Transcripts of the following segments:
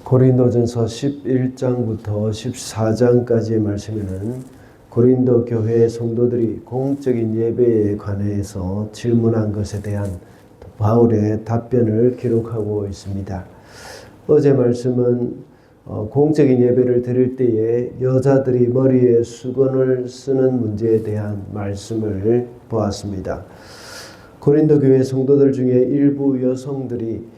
고린도전서 11장부터 14장까지의 말씀에는 고린도 교회의 성도들이 공적인 예배에 관해서 질문한 것에 대한 바울의 답변을 기록하고 있습니다. 어제 말씀은 공적인 예배를 드릴 때에 여자들이 머리에 수건을 쓰는 문제에 대한 말씀을 보았습니다. 고린도 교회 성도들 중에 일부 여성들이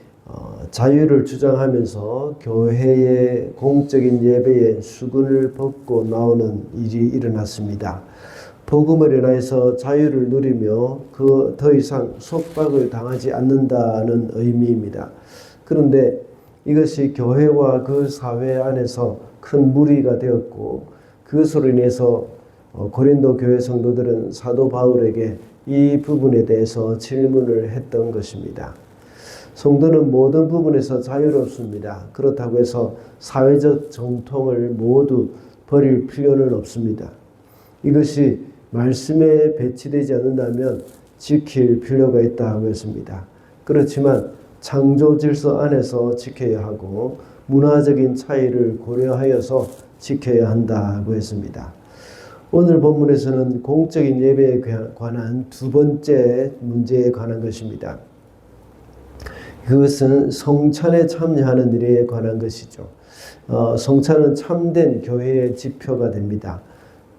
자유를 주장하면서 교회의 공적인 예배에 수건을 벗고 나오는 일이 일어났습니다. 복음을 인하여서 자유를 누리며 더 이상 속박을 당하지 않는다는 의미입니다. 그런데 이것이 교회와 그 사회 안에서 큰 무리가 되었고, 그것으로 인해서 고린도 교회 성도들은 사도 바울에게 이 부분에 대해서 질문을 했던 것입니다. 성도는 모든 부분에서 자유롭습니다. 그렇다고 해서 사회적 정통을 모두 버릴 필요는 없습니다. 이것이 말씀에 배치되지 않는다면 지킬 필요가 있다고 했습니다. 그렇지만 창조 질서 안에서 지켜야 하고 문화적인 차이를 고려하여서 지켜야 한다고 했습니다. 오늘 본문에서는 공적인 예배에 관한 두 번째 문제에 관한 것입니다. 그것은 성찬에 참여하는 일에 관한 것이죠. 성찬은 참된 교회의 지표가 됩니다.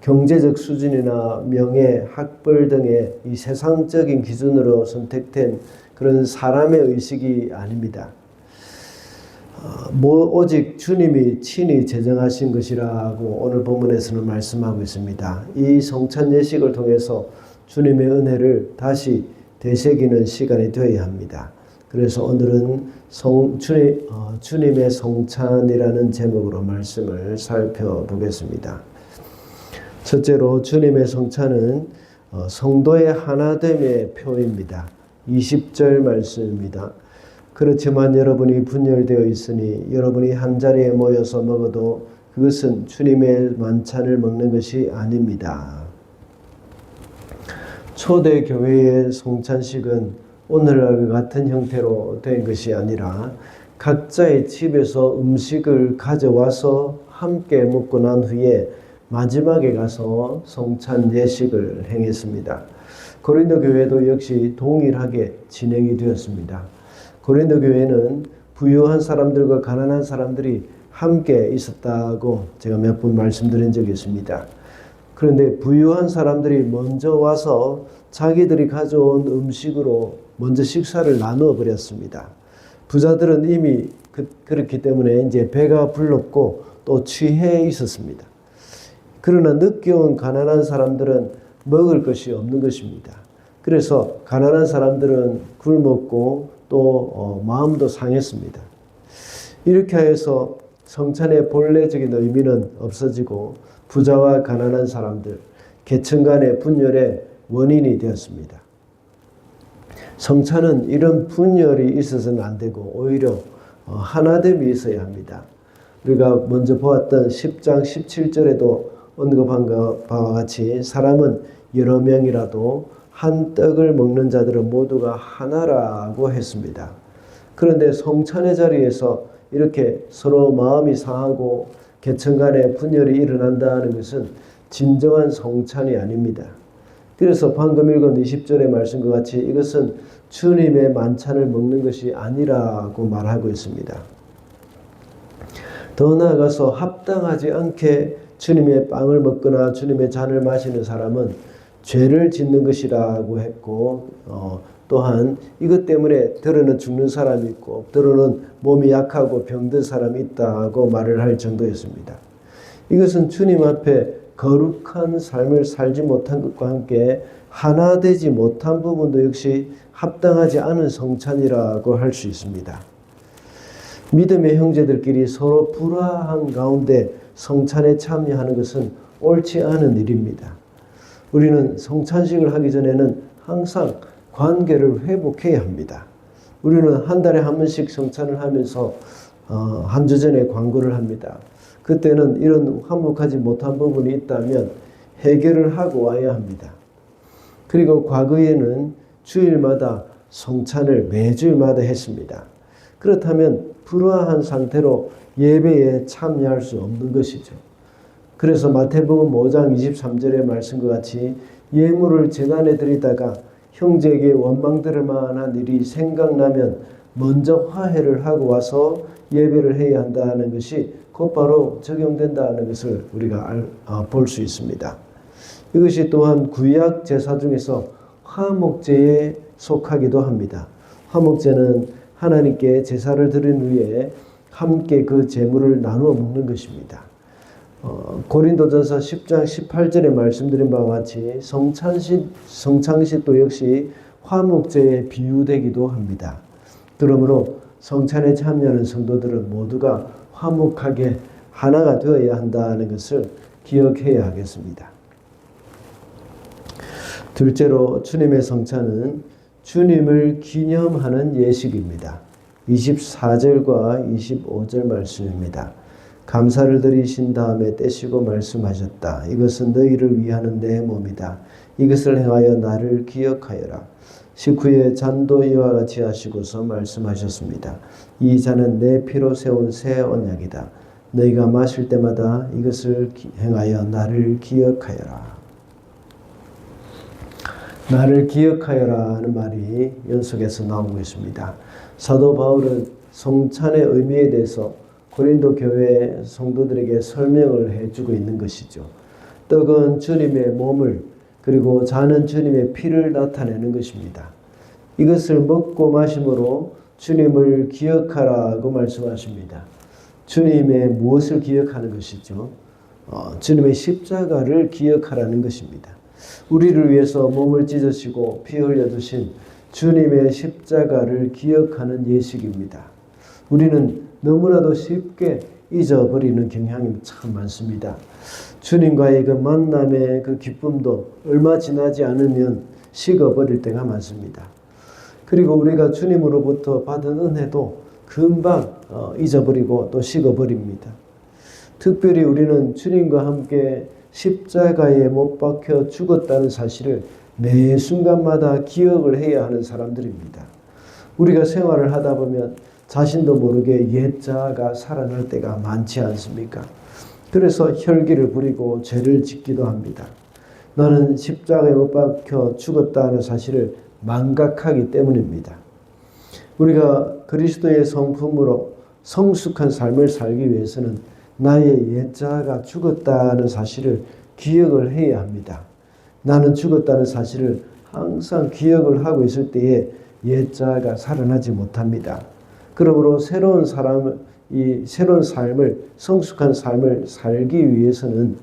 경제적 수준이나 명예, 학벌 등의 이 세상적인 기준으로 선택된 그런 사람의 의식이 아닙니다. 오직 주님이 친히 제정하신 것이라고 오늘 본문에서는 말씀하고 있습니다. 이 성찬 예식을 통해서 주님의 은혜를 다시 되새기는 시간이 되어야 합니다. 그래서 오늘은 주님의 성찬이라는 제목으로 말씀을 살펴보겠습니다. 첫째로 주님의 성찬은 성도의 하나됨의 표입니다. 20절 말씀입니다. 그렇지만 여러분이 분열되어 있으니 여러분이 한자리에 모여서 먹어도 그것은 주님의 만찬을 먹는 것이 아닙니다. 초대 교회의 성찬식은 오늘날 같은 형태로 된 것이 아니라 각자의 집에서 음식을 가져와서 함께 먹고 난 후에 마지막에 가서 성찬 예식을 행했습니다. 고린도 교회도 역시 동일하게 진행이 되었습니다. 고린도 교회는 부유한 사람들과 가난한 사람들이 함께 있었다고 제가 몇 번 말씀드린 적이 있습니다. 그런데 부유한 사람들이 먼저 와서 자기들이 가져온 음식으로 먼저 식사를 나누어 버렸습니다. 부자들은 이미 그렇기 때문에 이제 배가 불렀고 또 취해 있었습니다. 그러나 늦게 온 가난한 사람들은 먹을 것이 없는 것입니다. 그래서 가난한 사람들은 굶었고 또 마음도 상했습니다. 이렇게 해서 성찬의 본래적인 의미는 없어지고 부자와 가난한 사람들, 계층 간의 분열의 원인이 되었습니다. 성찬은 이런 분열이 있어서는 안 되고 오히려 하나됨이 있어야 합니다. 우리가 먼저 보았던 10장 17절에도 언급한 바와 같이 사람은 여러 명이라도 한 떡을 먹는 자들은 모두가 하나라고 했습니다. 그런데 성찬의 자리에서 이렇게 서로 마음이 상하고 계층 간의 분열이 일어난다는 것은 진정한 성찬이 아닙니다. 그래서 방금 읽은 20절의 말씀과 같이 이것은 주님의 만찬을 먹는 것이 아니라고 말하고 있습니다. 더 나아가서 합당하지 않게 주님의 빵을 먹거나 주님의 잔을 마시는 사람은 죄를 짓는 것이라고 했고, 또한 이것 때문에 들어는 죽는 사람이 있고 들어는 몸이 약하고 병든 사람이 있다고 말을 할 정도였습니다. 이것은 주님 앞에 거룩한 삶을 살지 못한 것과 함께 하나 되지 못한 부분도 역시 합당하지 않은 성찬이라고 할 수 있습니다. 믿음의 형제들끼리 서로 불화한 가운데 성찬에 참여하는 것은 옳지 않은 일입니다. 우리는 성찬식을 하기 전에는 항상 관계를 회복해야 합니다. 우리는 한 달에 한 번씩 성찬을 하면서 한 주 전에 광고를 합니다. 그때는 이런 화목하지 못한 부분이 있다면 해결을 하고 와야 합니다. 그리고 과거에는 주일마다 성찬을 매주일마다 했습니다. 그렇다면 불화한 상태로 예배에 참여할 수 없는 것이죠. 그래서 마태복음 5장 23절의 말씀과 같이 예물을 제단에 드리다가 형제에게 원망들을 만한 일이 생각나면 먼저 화해를 하고 와서 예배를 해야 한다는 것이 곧바로 적용된다는 것을 우리가 볼 수 있습니다. 이것이 또한 구약 제사 중에서 화목제에 속하기도 합니다. 화목제는 하나님께 제사를 드린 후에 함께 그 제물을 나누어 먹는 것입니다. 고린도전서 10장 18절에 말씀드린 바와 같이 성찬식도 역시 화목제에 비유되기도 합니다. 그러므로 성찬에 참여하는 성도들은 모두가 화목하게 하나가 되어야 한다는 것을 기억해야 하겠습니다. 둘째로 주님의 성찬은 주님을 기념하는 예식입니다. 24절과 25절 말씀입니다. 감사를 드리신 다음에 떼시고 말씀하셨다. 이것은 너희를 위하는 내 몸이다. 이것을 행하여 나를 기억하여라. 식후에 잔도 이와 같이 하시고서 말씀하셨습니다. 이 잔은 내 피로 세운 새 언약이다. 너희가 마실 때마다 이것을 행하여 나를 기억하여라. 나를 기억하여라 하는 말이 연속해서 나오고 있습니다. 사도 바울은 성찬의 의미에 대해서 고린도 교회 성도들에게 설명을 해주고 있는 것이죠. 떡은 주님의 몸을 그리고 잔은 주님의 피를 나타내는 것입니다. 이것을 먹고 마심으로 주님을 기억하라고 말씀하십니다. 주님의 무엇을 기억하는 것이죠? 주님의 십자가를 기억하라는 것입니다. 우리를 위해서 몸을 찢으시고 피 흘려주신 주님의 십자가를 기억하는 예식입니다. 우리는 너무나도 쉽게 잊어버리는 경향이 참 많습니다. 주님과의 그 만남의 그 기쁨도 얼마 지나지 않으면 식어버릴 때가 많습니다. 그리고 우리가 주님으로부터 받은 은혜도 금방 잊어버리고 또 식어버립니다. 특별히 우리는 주님과 함께 십자가에 못 박혀 죽었다는 사실을 매 순간마다 기억을 해야 하는 사람들입니다. 우리가 생활을 하다 보면 자신도 모르게 옛자가 살아날 때가 많지 않습니까? 그래서 혈기를 부리고 죄를 짓기도 합니다. 나는 십자가에 못 박혀 죽었다는 사실을 망각하기 때문입니다. 우리가 그리스도의 성품으로 성숙한 삶을 살기 위해서는 나의 옛자가 죽었다는 사실을 기억을 해야 합니다. 나는 죽었다는 사실을 항상 기억을 하고 있을 때에 옛자가 살아나지 못합니다. 그러므로 새로운 삶을, 성숙한 삶을 살기 위해서는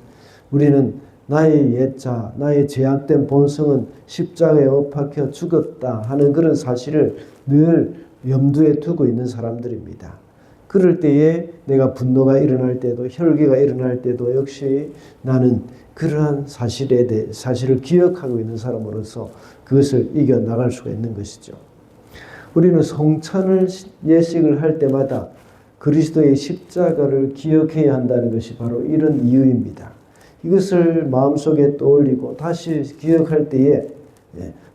우리는 나의 옛자, 나의 죄악된 본성은 십자가에 못 박혀 죽었다 하는 그런 사실을 늘 염두에 두고 있는 사람들입니다. 그럴 때에 내가 분노가 일어날 때도 혈기가 일어날 때도 역시 나는 그러한 사실을 기억하고 있는 사람으로서 그것을 이겨나갈 수가 있는 것이죠. 우리는 성찬을 예식을 할 때마다 그리스도의 십자가를 기억해야 한다는 것이 바로 이런 이유입니다. 이것을 마음속에 떠올리고 다시 기억할 때에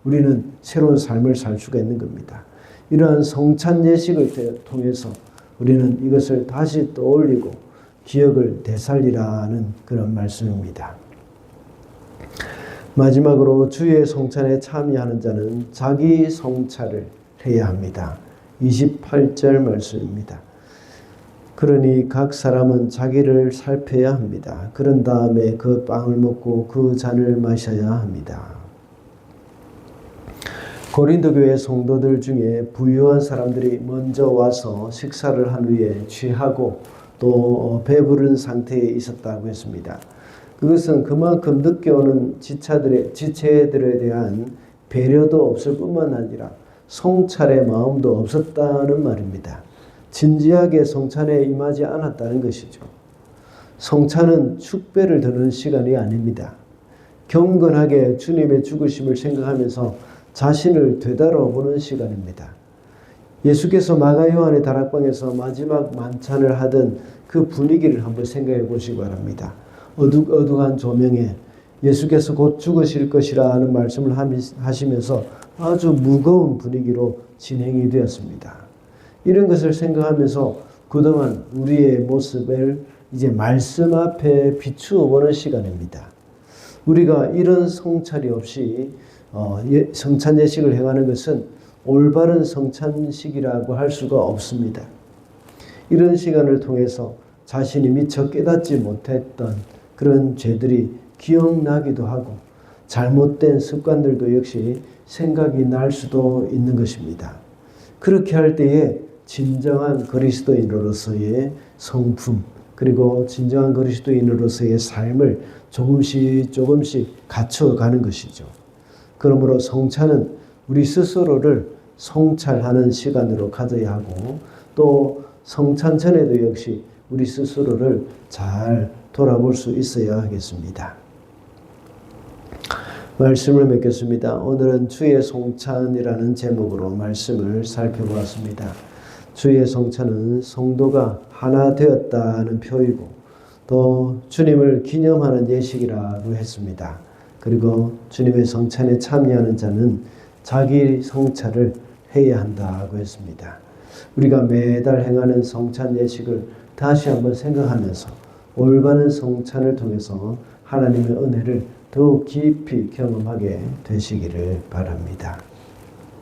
우리는 새로운 삶을 살 수가 있는 겁니다. 이러한 성찬 예식을 통해서 우리는 이것을 다시 떠올리고 기억을 되살리라는 그런 말씀입니다. 마지막으로 주의 성찬에 참여하는 자는 자기 성찰을 해야 합니다. 28절 말씀입니다. 그러니 각 사람은 자기를 살펴야 합니다. 그런 다음에 그 빵을 먹고 그 잔을 마셔야 합니다. 고린도 교회 성도들 중에 부유한 사람들이 먼저 와서 식사를 한 후에 취하고 또 배부른 상태에 있었다고 했습니다. 그것은 그만큼 늦게 오는 지체들에 대한 배려도 없을 뿐만 아니라 성찰의 마음도 없었다는 말입니다. 진지하게 성찬에 임하지 않았다는 것이죠. 성찬은 축배를 드는 시간이 아닙니다. 경건하게 주님의 죽으심을 생각하면서 자신을 되돌아보는 시간입니다. 예수께서 마가 요한의 다락방에서 마지막 만찬을 하던 그 분위기를 한번 생각해 보시기 바랍니다. 어둑어둑한 조명에 예수께서 곧 죽으실 것이라 하는 말씀을 하시면서 아주 무거운 분위기로 진행이 되었습니다. 이런 것을 생각하면서 그동안 우리의 모습을 이제 말씀 앞에 비추어 보는 시간입니다. 우리가 이런 성찰이 없이 성찬 예식을 행하는 것은 올바른 성찬식이라고 할 수가 없습니다. 이런 시간을 통해서 자신이 미처 깨닫지 못했던 그런 죄들이 기억나기도 하고 잘못된 습관들도 역시 생각이 날 수도 있는 것입니다. 그렇게 할 때에 진정한 그리스도인으로서의 성품 그리고 진정한 그리스도인으로서의 삶을 조금씩 갖춰가는 것이죠. 그러므로 성찬은 우리 스스로를 성찰하는 시간으로 가져야 하고 또 성찬 전에도 역시 우리 스스로를 잘 돌아볼 수 있어야 하겠습니다. 말씀을 맺겠습니다. 오늘은 주의 성찬이라는 제목으로 말씀을 살펴보았습니다. 주의 성찬은 성도가 하나 되었다는 표이고 또 주님을 기념하는 예식이라고 했습니다. 그리고 주님의 성찬에 참여하는 자는 자기 성찬을 해야 한다고 했습니다. 우리가 매달 행하는 성찬 예식을 다시 한번 생각하면서 올바른 성찬을 통해서 하나님의 은혜를 더욱 깊이 경험하게 되시기를 바랍니다.